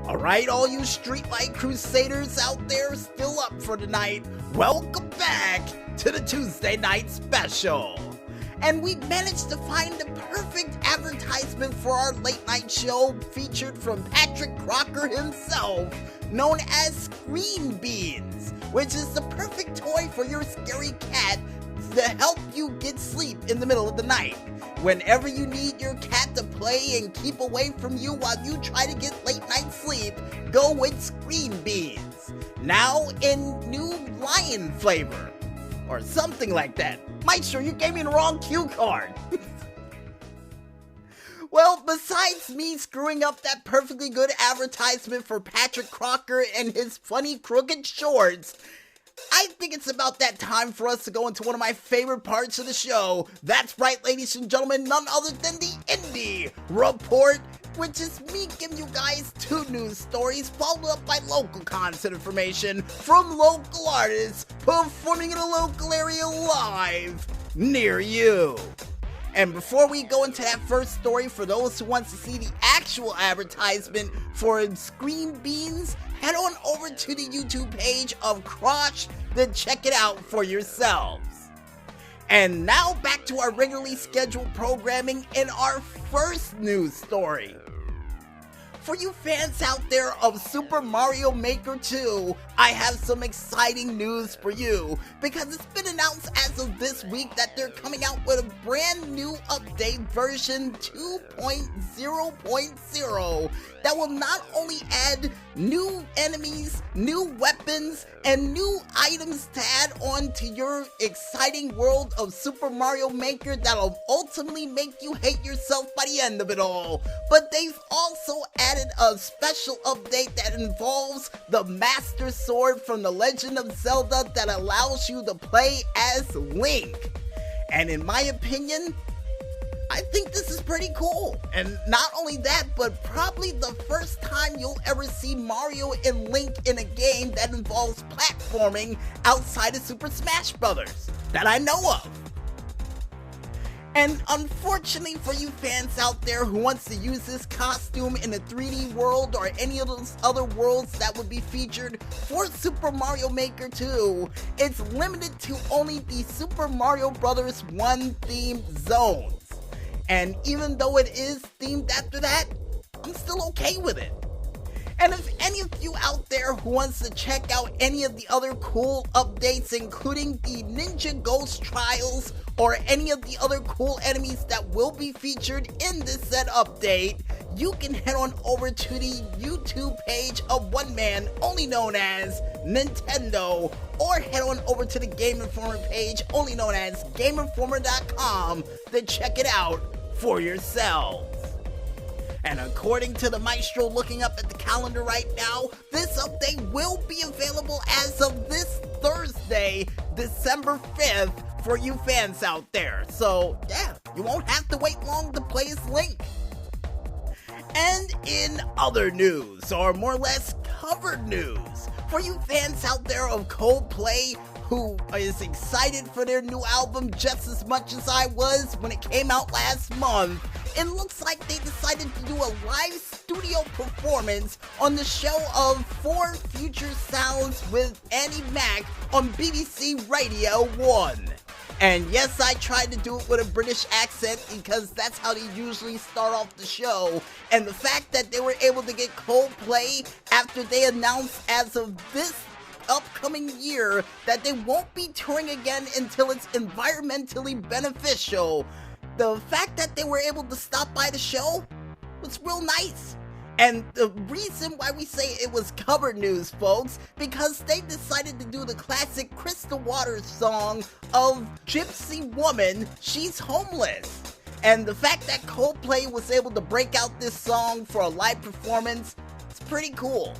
Alright, all you streetlight crusaders out there still up for tonight, welcome back to the Tuesday Night Special. And we managed to find the perfect advertisement for our late night show featured from Patrick Crocker himself, known as Screen Beans, which is the perfect toy for your scary cat to help you get sleep in the middle of the night. Whenever you need your cat to play and keep away from you while you try to get late night sleep, go with Screen Beans. Now in new lion flavor. Or something like that. Maestro, you gave me the wrong cue card. Well, besides me screwing up that perfectly good advertisement for Patrick Crocker and his funny crooked shorts, I think it's about that time for us to go into one of my favorite parts of the show. That's right, ladies and gentlemen, none other than the Indy Report, which is me giving you guys two news stories followed up by local concert information from local artists performing in a local area live near you. And before we go into that first story, for those who want to see the actual advertisement for Screen Beans, head on over to the YouTube page of Crush to check it out for yourselves. And now back to our regularly scheduled programming in our first news story. For you fans out there of Super Mario Maker 2, I have some exciting news for you, because it's been announced as of this week that they're coming out with a brand new update version 2.0.0 that will not only add new enemies, new weapons, and new items to add on to your exciting world of Super Mario Maker that'll ultimately make you hate yourself by the end of it all, but they've also added a special update that involves the Master Sword from The Legend of Zelda that allows you to play as Link. And in my opinion, I think this is pretty cool. And not only that, but probably the first time you'll ever see Mario and Link in a game that involves platforming outside of Super Smash Bros. That I know of. And unfortunately for you fans out there who wants to use this costume in a 3D world or any of those other worlds that would be featured for Super Mario Maker 2, it's limited to only the Super Mario Bros. 1 themed zones. And even though it is themed after that, I'm still okay with it. And if any of you out there who wants to check out any of the other cool updates, including the Ninja Ghost Trials or any of the other cool enemies that will be featured in this said update, you can head on over to the YouTube page of one man only known as Nintendo, or head on over to the Game Informer page only known as GameInformer.com to check it out for yourselves. And according to the Maestro looking up at the calendar right now, this update will be available as of this Thursday, December 5th, for you fans out there. So, yeah, you won't have to wait long to play as Link. And in other news, or more or less covered news, for you fans out there of Coldplay who is excited for their new album just as much as I was when it came out last month, it looks like they decided to do a live studio performance on the show of 4 Future Sounds with Annie Mac on BBC Radio 1. And yes, I tried to do it with a British accent because that's how they usually start off the show. And the fact that they were able to get Coldplay after they announced as of this upcoming year that they won't be touring again until it's environmentally beneficial, the fact that they were able to stop by the show was real nice. And the reason why we say it was covered news, folks, because they decided to do the classic Crystal Waters song of Gypsy Woman, She's Homeless. And the fact that Coldplay was able to break out this song for a live performance, it's pretty cool.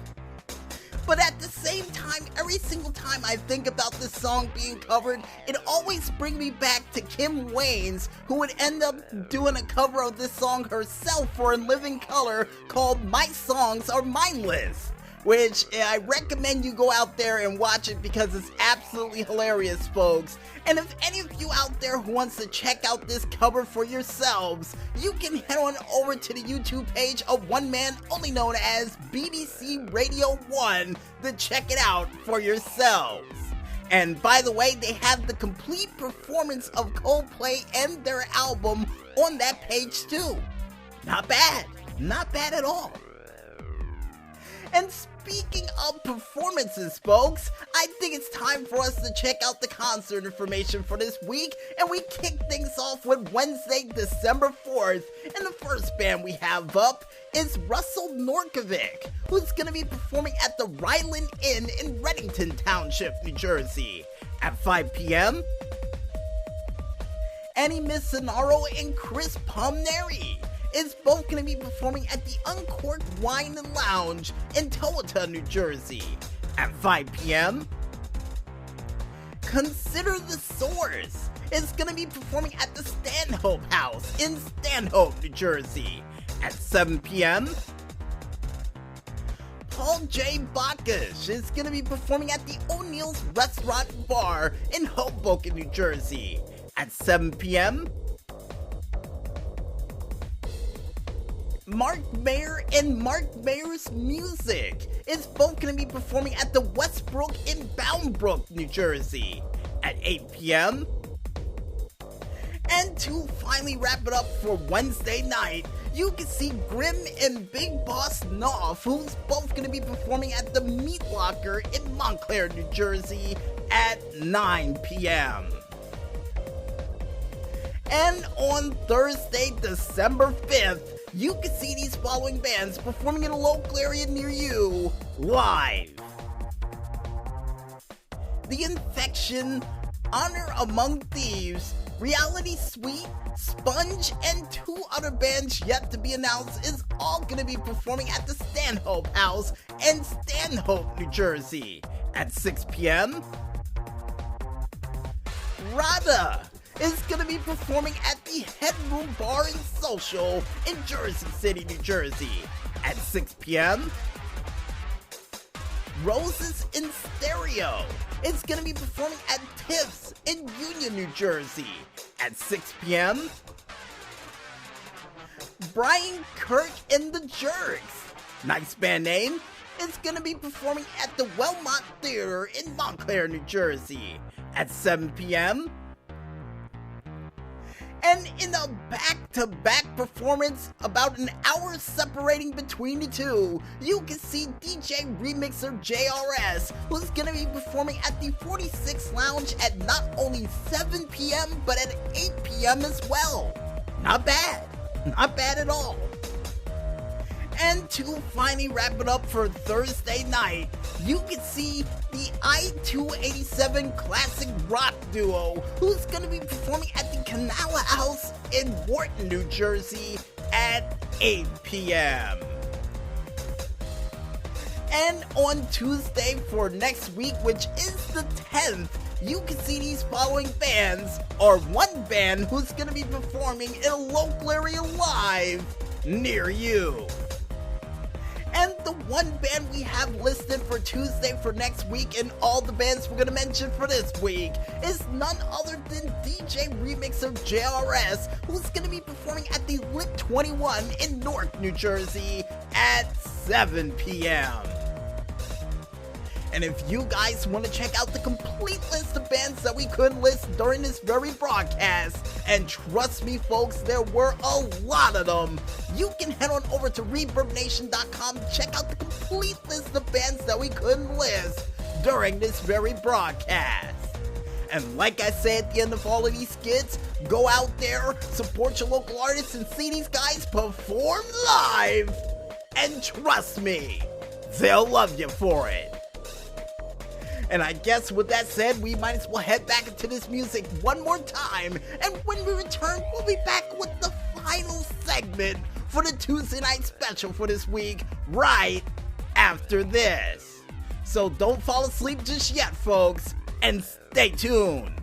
But at the same time, every single time I think about this song being covered, it always brings me back to Kim Waynes, who would end up doing a cover of this song herself for In Living Color called My Songs Are Mindless. which I recommend you go out there and watch it because it's absolutely hilarious, folks. And if any of you out there who wants to check out this cover for yourselves, you can head on over to the YouTube page of one man only known as BBC Radio 1 to check it out for yourselves. And by the way, they have the complete performance of Coldplay and their album on that page too. Not bad. Not bad at all. And speaking of performances, folks, I think it's time for us to check out the concert information for this week, and we kick things off with Wednesday, December 4th, and the first band we have up is Russell Norkovic, who's going to be performing at the Ryland Inn in Reddington Township, New Jersey, at 5 p.m. Annie Missinaro and Chris Palmieri is both going to be performing at the Uncorked Wine and Lounge in Towata, New Jersey, at 5 p.m. Consider the Source is going to be performing at the Stanhope House in Stanhope, New Jersey, at 7 p.m. Paul J. Bacchus is going to be performing at the O'Neill's Restaurant and Bar in Hoboken, New Jersey, at 7 p.m. Mark Mayer and Mark Mayer's Music is both going to be performing at the Westbrook in Boundbrook, New Jersey, at 8 p.m. And to finally wrap it up for Wednesday night, you can see Grim and Big Boss Knopf, who's both going to be performing at the Meat Locker in Montclair, New Jersey, at 9 p.m. And on Thursday, December 5th, you can see these following bands performing in a local area near you live. The Infection, Honor Among Thieves, Reality Suite, Sponge, and two other bands yet to be announced is all going to be performing at the Stanhope House in Stanhope, New Jersey, at 6 p.m. Rada is going to be performing at the Headroom Bar and Social in Jersey City, New Jersey, at 6 p.m. Roses in Stereo is going to be performing at Tiff's in Union, New Jersey, at 6 p.m. Brian Kirk and the Jerks, nice band name, is going to be performing at the Wellmont Theater in Montclair, New Jersey, at 7 p.m. And in a back-to-back performance, about an hour separating between the two, you can see DJ Remixer JRS, who's gonna be performing at the 46 Lounge at not only 7 p.m. but at 8 p.m. as well. Not bad. Not bad at all. And to finally wrap it up for Thursday night, you can see the I-287 classic rock duo, who's going to be performing at the Canala House in Wharton, New Jersey at 8 p.m. And on Tuesday for next week, which is the 10th, you can see these following bands, or one band who's going to be performing in a local area live near you. And the one band we have listed for Tuesday for next week, and all the bands we're going to mention for this week, is none other than DJ Remixer JRS, who's going to be performing at the Lit 21 in Newark, New Jersey at 7 p.m. And if you guys want to check out the complete list of bands that we couldn't list during this very broadcast, and trust me folks, there were a lot of them, you can head on over to ReverbNation.com to check out the complete list of bands that we couldn't list during this very broadcast. And like I said at the end of all of these skits, go out there, support your local artists, and see these guys perform live. And trust me, they'll love you for it. And I guess with that said, we might as well head back into this music one more time. And when we return, we'll be back with the final segment for the Tuesday Night Special for this week, right after this. So don't fall asleep just yet, folks, and stay tuned.